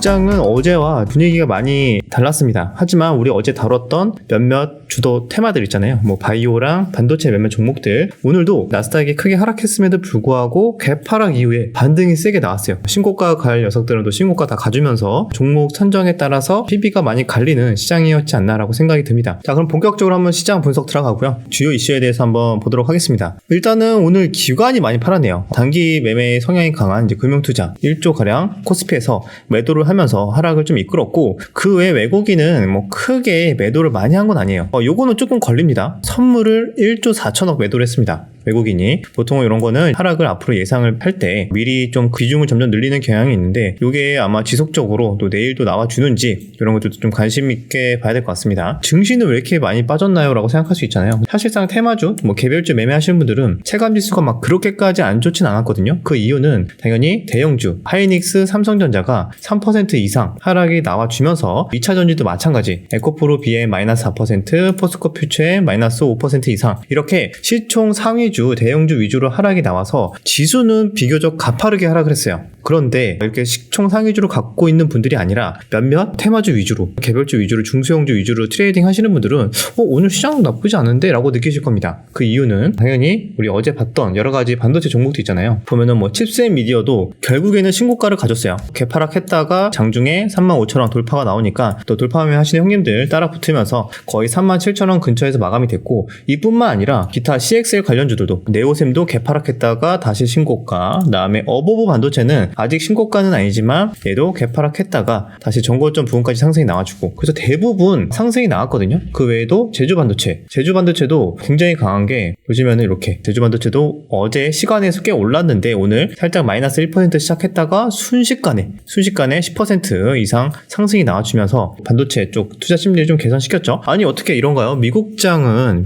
시장은 어제와 분위기가 많이 달랐습니다. 하지만 우리 어제 다뤘던 몇몇 주도 테마들 있잖아요. 뭐 바이오랑 반도체 몇몇 종목들 오늘도 나스닥이 크게 하락했음에도 불구하고 갭하락 이후에 반등이 세게 나왔어요. 신고가 갈 녀석들은 또 신고가 다 가주면서 종목 선정에 따라서 PB가 많이 갈리는 시장이었지 않나라고 생각이 듭니다. 자, 그럼 본격적으로 한번 시장 분석 들어가고요. 주요 이슈에 대해서 한번 보도록 하겠습니다. 일단은 오늘 기관이 많이 팔았네요. 단기 매매 성향이 강한 이제 금융투자 1조 가량 코스피에서 매도를 하면서 하락을 좀 이끌었고, 그 외 외국인은 뭐 크게 매도를 많이 한 건 아니에요. 요거는 조금 걸립니다. 선물을 1조 4천억 매도를 했습니다. 외국인이. 보통 이런 거는 하락을 앞으로 예상을 할 때 미리 좀 비중을 점점 늘리는 경향이 있는데, 이게 아마 지속적으로 또 내일도 나와주는지 이런 것들도 좀 관심 있게 봐야 될 것 같습니다. 증시는 왜 이렇게 많이 빠졌나요? 라고 생각할 수 있잖아요. 사실상 테마주, 뭐 개별주 매매하시는 분들은 체감지수가 막 그렇게까지 안 좋진 않았거든요. 그 이유는 당연히 대형주 하이닉스, 삼성전자가 3% 이상 하락이 나와주면서 2차전지도 마찬가지 에코프로 BM -4%, 포스코 퓨처의 -5% 이상 이렇게 시총 상위주 대형주 위주로 하락이 나와서 지수는 비교적 가파르게 하락을 했어요. 그런데 이렇게 시총 상위주로 갖고 있는 분들이 아니라 몇몇 테마주 위주로, 개별주 위주로, 중소형주 위주로 트레이딩 하시는 분들은 오늘 시장 나쁘지 않은데? 라고 느끼실 겁니다. 그 이유는 당연히 우리 어제 봤던 여러 가지 반도체 종목도 있잖아요. 보면은 뭐 칩셋미디어도 결국에는 신고가를 가졌어요. 개파락했다가 장중에 35,000원 돌파가 나오니까 또 돌파하면 하시는 형님들 따라 붙으면서 거의 37,000원 근처에서 마감이 됐고, 이뿐만 아니라 기타 CXL 관련주들도 네오셈도 개파락했다가 다시 신고가, 그다음에 어보브 반도체는 아직 신고가는 아니지만 얘도 개파락했다가 다시 전고점 부분까지 상승이 나와주고, 그래서 대부분 상승이 나왔거든요. 그 외에도 제주반도체도 굉장히 강한 게, 보시면은 이렇게 제주반도체도 어제 시간에서 꽤 올랐는데 오늘 살짝 -1% 시작했다가 순식간에 10% 이상 상승이 나와주면서 반도체 쪽 투자 심리를 좀 개선시켰죠. 아니 어떻게 이런가요? 미국장은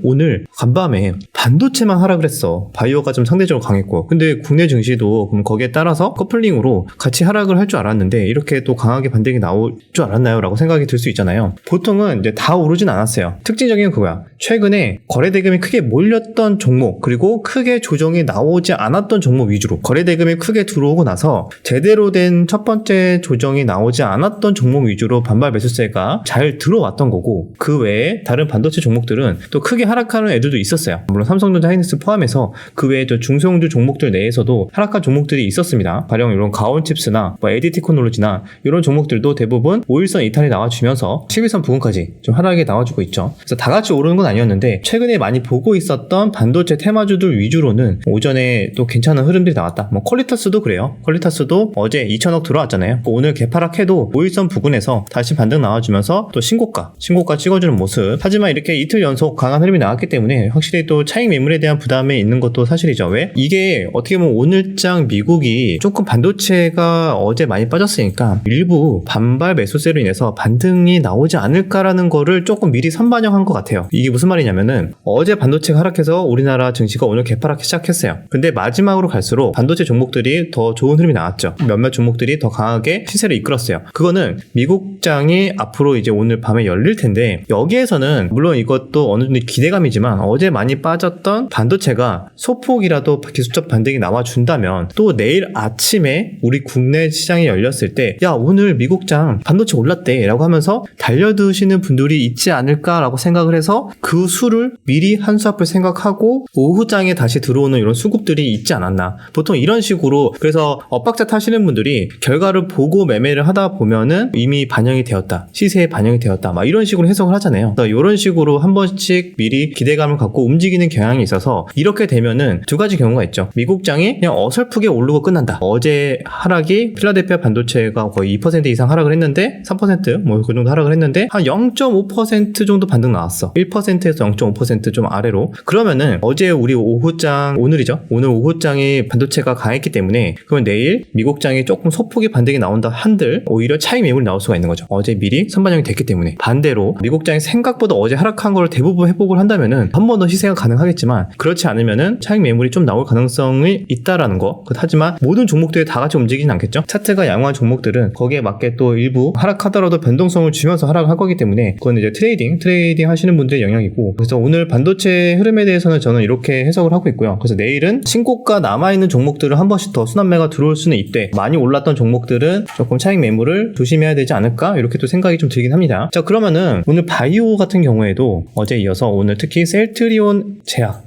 오늘 간밤에 반도체만 하락을 했어. 바이오가 좀 상대적으로 강했고, 근데 국내 증시도 그럼 거기에 따라서 커플링으로 같이 하락을 할 줄 알았는데 이렇게 또 강하게 반등이 나올 줄 알았나요? 라고 생각이 들 수 있잖아요. 보통은 이제 다 오르진 않았어요. 특징적인 건 그거야. 최근에 거래대금이 크게 몰렸던 종목, 그리고 크게 조정이 나오지 않았던 종목 위주로 거래대금이 크게 들어오고 나서 제대로 된 첫 번째 조정이 나오지 않았던 종목 위주로 반발 매수세가 잘 들어왔던 거고, 그 외에 다른 반도체 종목들은 또 크게 하락하는 애들도 있었어요. 물론 삼성전자, 하이닉스 포함해서 그 외에 또 중소형주 종목들 내에서도 하락한 종목들이 있었습니다. 가령 이런 가온칩스나 뭐 에디테크놀로지나 이런 종목들도 대부분 5일선 이탈이 나와주면서 11선 부근까지 좀 하락이 나와주고 있죠. 그래서 다 같이 오르는 건 아니었는데, 최근에 많이 보고 있었던 반도체 테마주들 위주로는 오전에 또 괜찮은 흐름들이 나왔다. 뭐 퀄리터스도 그래요. 퀄리터스도 어제 2천억 들어왔잖아요. 오늘 개파락해도 5일선 부근에서 다시 반등 나와주면서 또 신고가 찍어주는 모습. 하지만 이렇게 이틀 연속 강한 흐름이 나왔기 때문에 확실히 또 차익 매물에 대한 부담이 있는 것도 사실이죠. 왜? 이게 어떻게 보면 오늘장 미국이 조금 반도체가 어제 많이 빠졌으니까 일부 반발 매수세로 인해서 반등이 나오지 않을까라는 거를 조금 미리 선반영한 것 같아요. 이게 무슨 말이냐면은 어제 반도체가 하락해서 우리나라 증시가 오늘 개파락이 시작했어요. 근데 마지막으로 갈수록 반도체 종목들이 더 좋은 흐름이 나왔죠. 몇몇 종목들이 더 강하게 시세를 이끌었어요. 그거는 미국장이 앞으로 이제 오늘 밤에 열릴 텐데, 여기에서는 물론 이것도 어느 정도 기대감이지만 어제 많이 빠졌던 반도체가 소폭이라도 기술적 반등이 나와준다면 또 내일 아침에 우리 국내 시장이 열렸을 때 야 오늘 미국장 반도체 올랐대 라고 하면서 달려드시는 분들이 있지 않을까라고 생각을 해서 그 수를 미리 한 수 앞을 생각하고 오후장에 다시 들어오는 이런 수급들이 있지 않았나. 보통 이런 식으로, 그래서 엇박자 타시는 분들이 결과를 보고 매매를 하다 보면은 이미 반영이 되었다, 시세에 반영이 되었다, 막 이런 식으로 해석을 하잖아요. 그래서 이런 식으로 한 번씩 미리 기대감을 갖고 움직이는 경향이 있어서 이렇게 되면은 두 가지 경우가 있죠. 미국장이 그냥 어설프게 오르고 끝난다. 어제 하락이 필라델피아 반도체가 거의 2% 이상 하락을 했는데 3% 뭐 그 정도 하락을 했는데 한 0.5% 정도 반등 나왔어. 1%에서 0.5% 좀 아래로. 그러면은 어제 우리 오후장, 오늘이죠. 오늘 오후장이 반도체가 강했기 때문에 그건 내일 미국장이 조금 소폭의 반등이 나온다 한들 오히려 차익 매물이 나올 수가 있는 거죠. 어제 미리 선반영이 됐기 때문에. 반대로 미국장이 생각보다 어제 하락한 걸 대부분 회복을 한다면은 한 번 더 시세가 가능하겠지만, 그렇지 않으면은 차익 매물이 좀 나올 가능성이 있다라는 거. 하지만 모든 종목들이 다 같이 움직이진 않겠죠. 차트가 양호한 종목들은 거기에 맞게 또 일부 하락하더라도 변동성을 주면서 하락을 할 거기 때문에 그건 이제 트레이딩 하시는 분들의 영역이고, 전략이고, 그래서 오늘 반도체 흐름에 대해서는 저는 이렇게 해석을 하고 있고요. 그래서 내일은 신고가 남아있는 종목들을 한 번씩 더 순환매가 들어올 수는 있대. 많이 올랐던 종목들은 조금 차익 매물을 조심해야 되지 않을까? 이렇게 또 생각이 좀 들긴 합니다. 자, 그러면은 오늘 바이오 같은 경우에도 어제 이어서 오늘 특히 셀트리온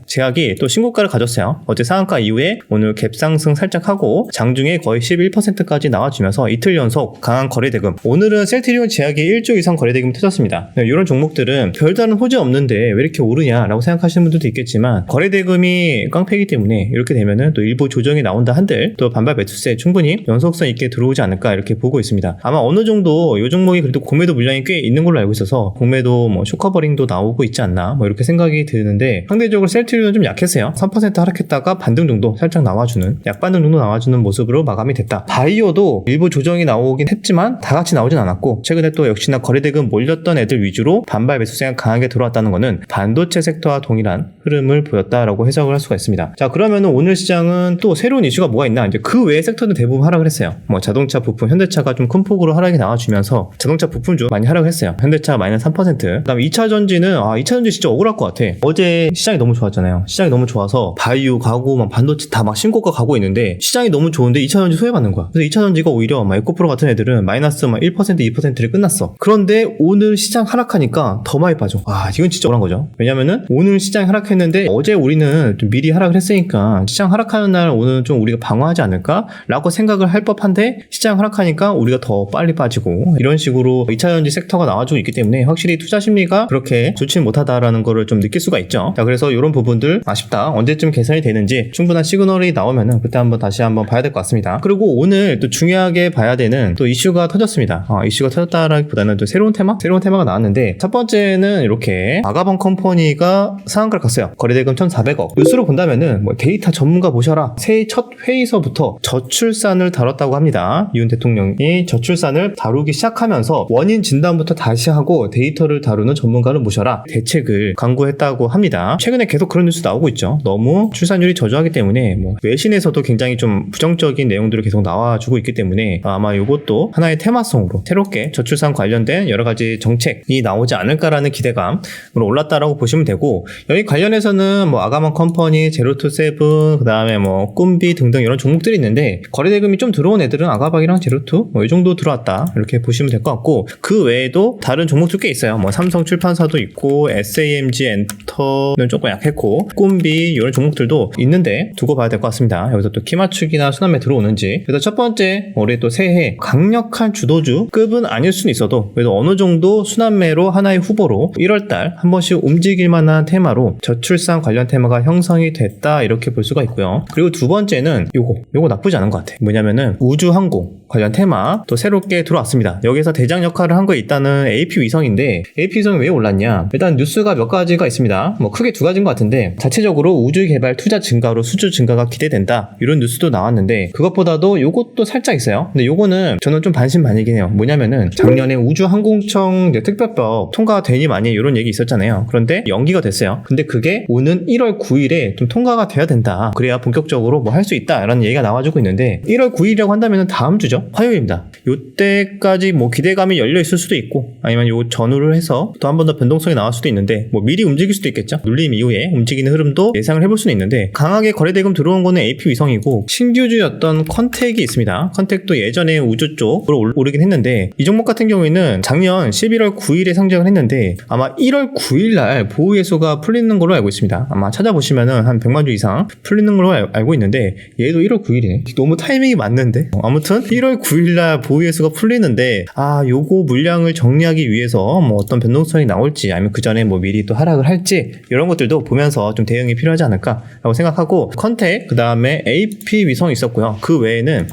제약이 또 신고가를 가졌어요. 어제 상한가 이후에 오늘 갭 상승 살짝 하고 장중에 거의 11%까지 나와주면서 이틀 연속 강한 거래대금. 오늘은 셀트리온 제약이 1조 이상 거래대금 터졌습니다. 이런 종목들은 별다른 호재 없는데 왜 이렇게 오르냐라고 생각하시는 분들도 있겠지만 거래대금이 깡패이기 때문에 이렇게 되면은 또 일부 조정이 나온다 한들 또 반발 매수세 충분히 연속성 있게 들어오지 않을까 이렇게 보고 있습니다. 아마 어느 정도 이 종목이 그래도 공매도 물량이 꽤 있는 걸로 알고 있어서 공매도 뭐 쇼커버링도 나오고 있지 않나 뭐 이렇게 생각이 드는데 상대적으로 셀트리온은 좀 약했어요. 3% 하락했다가 반등 정도 살짝 나와주는 약반등 정도 나와주는 모습으로 마감이 됐다. 바이오도 일부 조정이 나오긴 했지만 다 같이 나오진 않았고 최근에 또 역시나 거래대금 몰렸던 애들 위주로 반발 매수세가 강하게 들어왔다는 것은 반도체 섹터와 동일한 흐름을 보였다라고 해석을 할 수가 있습니다. 자, 그러면은 오늘 시장은 또 새로운 이슈가 뭐가 있나? 이제 그 외의 섹터는 대부분 하락을 했어요. 뭐 자동차 부품, 현대차가 좀 큰 폭으로 하락이 나와주면서 자동차 부품주 많이 하락을 했어요. 현대차 마이너스 3%. 그다음에 2차 전지는 2차 전지 진짜 억울할 것 같아. 어제 시장이 너무 좋았잖아요. 시장이 너무 좋아서 바이오 가고 막 반도체 다 막 신고가 가고 있는데 시장이 너무 좋은데 2차 전지 소외받는 거야. 그래서 2차 전지가 오히려 막 에코프로 같은 애들은 마이너스 막 1%, 2%를 끝났어. 그런데 오늘 시장 하락하니까 더 많이 빠져. 이건 진짜 억울한 거죠. 왜냐면은 오늘 시장 하락했는데 어제 우리는 좀 미리 하락을 했으니까 시장 하락하는 날 오늘 좀 우리가 방어하지 않을까? 라고 생각을 할 법한데 시장 하락하니까 우리가 더 빨리 빠지고 이런 식으로 2차 전지 섹터가 나와주고 있기 때문에 확실히 투자 심리가 그렇게 좋지 못하다라는 거를 좀 느낄 수가 있죠. 자, 그래서 이런 부분들 아쉽다. 언제쯤 개선이 되는지 충분한 시그널이 나오면은 그때 다시 한번 봐야 될 것 같습니다. 그리고 오늘 또 중요하게 봐야 되는 또 이슈가 터졌습니다. 이슈가 터졌다라기보다는 또 새로운 테마가 나왔는데 첫 번째는 이렇게 아가방 컴퍼니가 상한가를 갔어요. 거래대금 1,400억. 뉴스로 본다면은 뭐 데이터 전문가 보셔라. 새해 첫 회의서부터 저출산을 다뤘다고 합니다. 이훈 대통령이 저출산을 다루기 시작하면서 원인 진단부터 다시 하고 데이터를 다루는 전문가를 모셔라. 대책을 강구했다고 합니다. 최근에 계속 그런 뉴스 나오고 있죠. 너무 출산율이 저조하기 때문에 뭐 외신에서도 굉장히 좀 부정적인 내용들을 계속 나와주고 있기 때문에 아마 이것도 하나의 테마성으로 새롭게 저출산 관련된 여러 가지 정책이 나오지 않을까라는 기대감으로 올랐다라고 보시면 되고 여기 관련해서는 뭐 아가만 컴퍼니, 제로투세븐, 그 다음에 뭐 꿈비 등등 이런 종목들이 있는데 거래대금이 좀 들어온 애들은 아가박이랑 제로투 뭐 이 정도 들어왔다 이렇게 보시면 될 것 같고 그 외에도 다른 종목들 꽤 있어요. 뭐 삼성 출판사도 있고 SAMG 엔터는 조금 약했고 꿈비 이런 종목들도 있는데 두고 봐야 될 것 같습니다. 여기서 또 키맞추기나 순환매 들어오는지. 그래서 첫 번째 올해 또 새해 강력한 주도주급은 아닐 수는 있어도 그래도 어느 정도 순환매로 하나의 후보로 1월달 한 번씩 움직일 만한 테마로 저출산 관련 테마가 형성이 됐다 이렇게 볼 수가 있고요. 그리고 두 번째는 요거 나쁘지 않은 것 같아. 뭐냐면은 우주항공 관련 테마 또 새롭게 들어왔습니다. 여기서 대장 역할을 한 거 일단은 AP 위성인데 AP 위성이 왜 올랐냐? 일단 뉴스가 몇 가지가 있습니다. 뭐 크게 두 가지인 것 같은데 자체적으로 우주 개발 투자 증가로 수주 증가가 기대된다 이런 뉴스도 나왔는데 그것보다도 요것도 살짝 있어요. 근데 요거는 저는 좀 반신반의긴 해요. 뭐냐면은 작년에 우주항공청 특별법 통과가 되니 많이 이런 얘기 있었잖아요. 그런데 연기가 됐어요. 근데 그게 오는 1월 9일에 좀 통과가 돼야 된다. 그래야 본격적으로 뭐 할 수 있다라는 얘기가 나와주고 있는데 1월 9일이라고 한다면 다음 주죠. 화요일입니다. 요때까지 뭐 기대감이 열려 있을 수도 있고 아니면 요 전후를 해서 또 한 번 더 변동성이 나올 수도 있는데 뭐 미리 움직일 수도 있겠죠. 눌림 이후에 움직이는 흐름도 예상을 해볼 수는 있는데 강하게 거래대금 들어온 거는 AP 위성이고 신규주였던 컨텍이 있습니다. 컨텍도 예전에 우주 쪽으로 오르긴 했는데 이 종목 같은 경우에는 작년 11월 9일에 상장을 했는데 아마 1월 9일날 보유예수가 풀리는 걸로 알고 있습니다. 아마 찾아보시면은 한 100만 주 이상 풀리는 걸로 알고 있는데 얘도 1월 9일이네. 너무 타이밍이 맞는데 아무튼 1월 9일날 보유예수가 풀리는데 요거 물량을 정리하기 위해서 뭐 어떤 변동성이 나올지 아니면 그 전에 뭐 미리 또 하락을 할지 이런 것들도 보면서 좀 대응이 필요하지 않을까라고 생각하고 컨텍 그 다음에 AP 위성이 있었고요. 그 외에는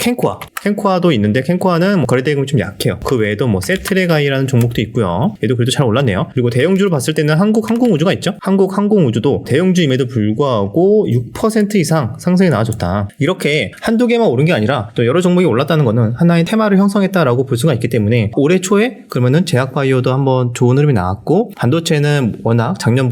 캔코아도 있는데 캔코아는 뭐 거래대금이 좀 약해요. 그 외에도 뭐 셀트레가이라는 종목도 있고요. 얘도 그래도 잘 올랐네요. 그리고 대형주로 봤을 때는 한국항공우주가 있죠. 한국항공우주도 대형주임에도 불구하고 6% 이상 상승이 나와줬다. 이렇게 한두 개만 오른 게 아니라 또 여러 종목이 올랐다는 거는 하나의 테마를 형성했다라고 볼 수가 있기 때문에 올해 초에 그러면은 제약바이오도 한번 좋은 흐름이 나왔고 반도체는 워낙 작년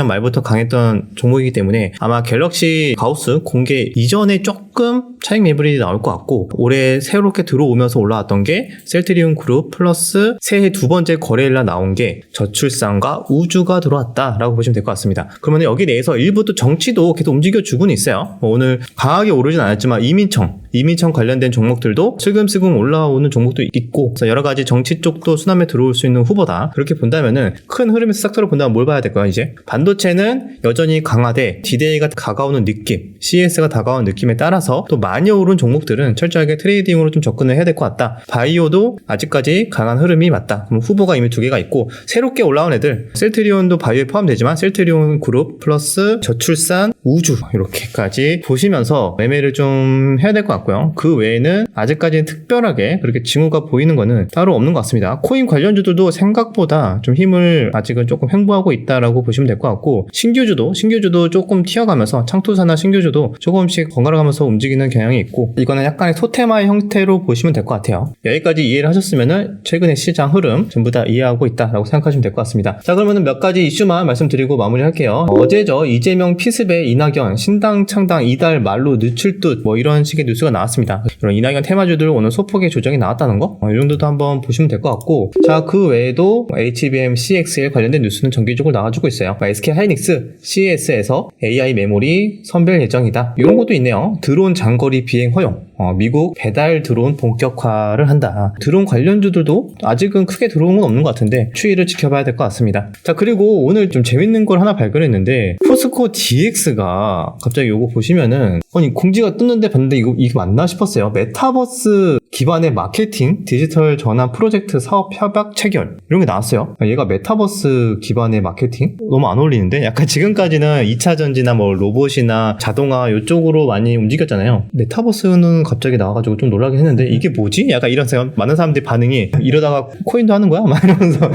말부터 강했던 강했던 종목이기 때문에 아마 갤럭시 가우스 공개 이전에 조금 차익 매물이 나올 것 같고, 올해 새롭게 들어오면서 올라왔던 게 셀트리온 그룹 플러스 새해 두 번째 거래일날 나온 게 저출산과 우주가 들어왔다라고 보시면 될 것 같습니다. 그러면 여기 내에서 일부 또 정치도 계속 움직여주고는 있어요. 오늘 강하게 오르진 않았지만 이민청 관련된 종목들도 슬금슬금 올라오는 종목도 있고, 그래서 여러 가지 정치 쪽도 수남에 들어올 수 있는 후보다. 그렇게 본다면은 큰 흐름에서 싹터를 본다면 뭘 봐야 될까요? 이제 반도체는 여전히 강하되 디데이가 다가오는 느낌, CS가 다가오는 느낌에 따라서 또 많이 오른 종목들은 철저하게 트레이딩으로 좀 접근을 해야 될 것 같다. 바이오도 아직까지 강한 흐름이 맞다. 그럼 후보가 이미 두 개가 있고, 새롭게 올라온 애들 셀트리온도 바이오에 포함되지만 셀트리온 그룹 플러스 저출산 우주 이렇게까지 보시면서 매매를 좀 해야 될 것 같고요. 그 외에는 아직까지는 특별하게 그렇게 징후가 보이는 거는 따로 없는 것 같습니다. 코인 관련주들도 생각보다 좀 힘을 아직은 조금 횡보하고 있다라고 보시면 될 것 같고, 신규주도 조금 튀어가면서 창투사나 신규주도 조금씩 번갈아가면서 움직이는 경향이 있고, 이거는 약간의 토테마의 형태로 보시면 될 것 같아요. 여기까지 이해를 하셨으면은 최근의 시장 흐름 전부 다 이해하고 있다라고 생각하시면 될 것 같습니다. 자, 그러면은 몇 가지 이슈만 말씀드리고 마무리할게요. 어제죠. 이재명 피습에 이낙연 신당 창당 이달 말로 늦출듯 뭐 이런 식의 뉴스가 나왔습니다. 이런 이낙연 테마주들 오늘 소폭의 조정이 나왔다는 거, 이 정도도 한번 보시면 될 것 같고, 자, 그 외에도 HBM CXL 관련된 뉴스는 정기적으로 나와주고 있어요. SK 하이닉스 CES에서 AI 메모리 선별 예정이다. 이런 것도 있네요. 드론 장거리 비행 허용, 미국 배달 드론 본격화를 한다. 드론 관련주들도 아직은 크게 들어온 건 없는 것 같은데 추이를 지켜봐야 될 것 같습니다. 자, 그리고 오늘 좀 재밌는 걸 하나 발견했는데, 포스코 DX가 갑자기 요거 보시면은, 아니 공지가 떴는데 봤는데 이게 맞나 싶었어요. 메타버스 기반의 마케팅 디지털 전환 프로젝트 사업 협약 체결, 이런 게 나왔어요. 얘가 메타버스 기반의 마케팅? 너무 안 어울리는데? 약간 지금까지는 2차 전지나 뭐 로봇이나 자동화 이쪽으로 많이 움직였잖아요. 메타버스는 갑자기 나와가지고 좀 놀라긴 했는데 이게 뭐지? 약간 이런 생각, 많은 사람들이 반응이 이러다가 코인도 하는 거야? 막 이러면서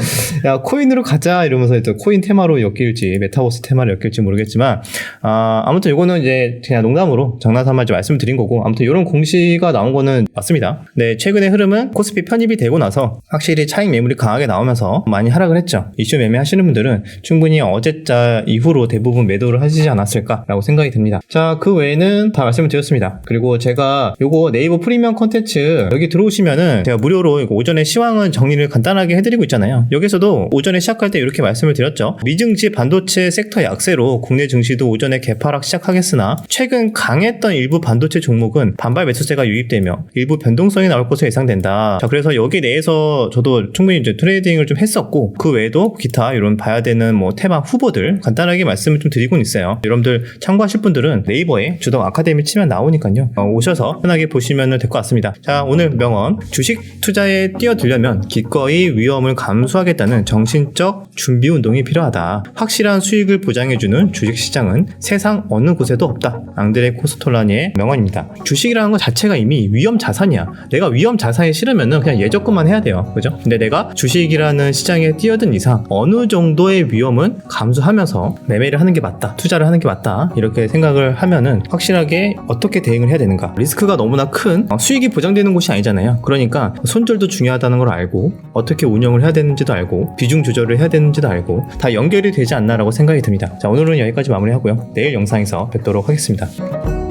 야 코인으로 가자 이러면서 또 코인 테마로 엮일지 메타버스 테마로 엮일지 모르겠지만, 아무튼 이거는 이제 그냥 농담으로 장난삼아 말씀드린 거고, 아무튼 이런 공시가 나온 거는 맞습니다. 네, 최근의 흐름은 코스피 편입이 되고 나서 확실히 차익 매물이 강하게 나오면서 많이 하락을 했죠. 이슈 매매 하시는 분들은 충분히 어제자 이후로 대부분 매도를 하시지 않았을까라고 생각이 듭니다. 자, 그 외에는 다 말씀을 드렸습니다. 그리고 제가 요거 네이버 프리미엄 콘텐츠 여기 들어오시면은 제가 무료로 이거 오전에 시황은 정리를 간단하게 해드리고 있잖아요. 여기서도 오전에 시작할 때 이렇게 말씀을 드렸죠. 미증시 반도체 섹터 약세로 국내 증시도 오전에 개파락 시작하겠으나 최근 강했던 일부 반도체 종목은 반발 매수세가 유입되며 일부 변동성이 나올 것으로 예상된다. 자, 그래서 여기 내에서 저도 충분히 이제 트레이딩을 좀 했었고, 그 외에도 기타 이런 봐야 되는 뭐 테마 후보들 간단하게 말씀을 좀 드리고 있어요. 여러분들 참고하실 분들은 네이버에 주동 아카데미 치면 나오니까요. 오셔서 편하게 보시면 될 것 같습니다. 자, 오늘 명언, 주식 투자에 뛰어들려면 기꺼이 위험을 감수하겠다는 정신적 준비 운동이 필요하다. 확실한 수익을 보장해주는 주식시장은 세상 어느 곳에도 없다. 앙드레 코스톨라니의 명언입니다. 주식이라는 것 자체가 이미 위험 자산이야. 내가 위험 자산이 싫으면은 그냥 예적금만 해야 돼요. 그죠? 근데 내가 주식이라는 시장에 뛰어든 이상 어느 정도의 위험은 감수하면서 매매를 하는 게 맞다. 투자를 하는 게 맞다. 이렇게 생각을 하면은 확실하게 어떻게 대응을 해야 되는가. 리스크가 너무나 큰 수익이 보장되는 곳이 아니잖아요. 그러니까 손절도 중요하다는 걸 알고 어떻게 운영을 해야 되는지도 알고 비중 조절을 해야 되는지도 알고 다 연결이 되지 않나라고 생각이 듭니다. 자, 오늘은 여기까지 마무리하고요. 내일 영상에서 뵙도록 하겠습니다.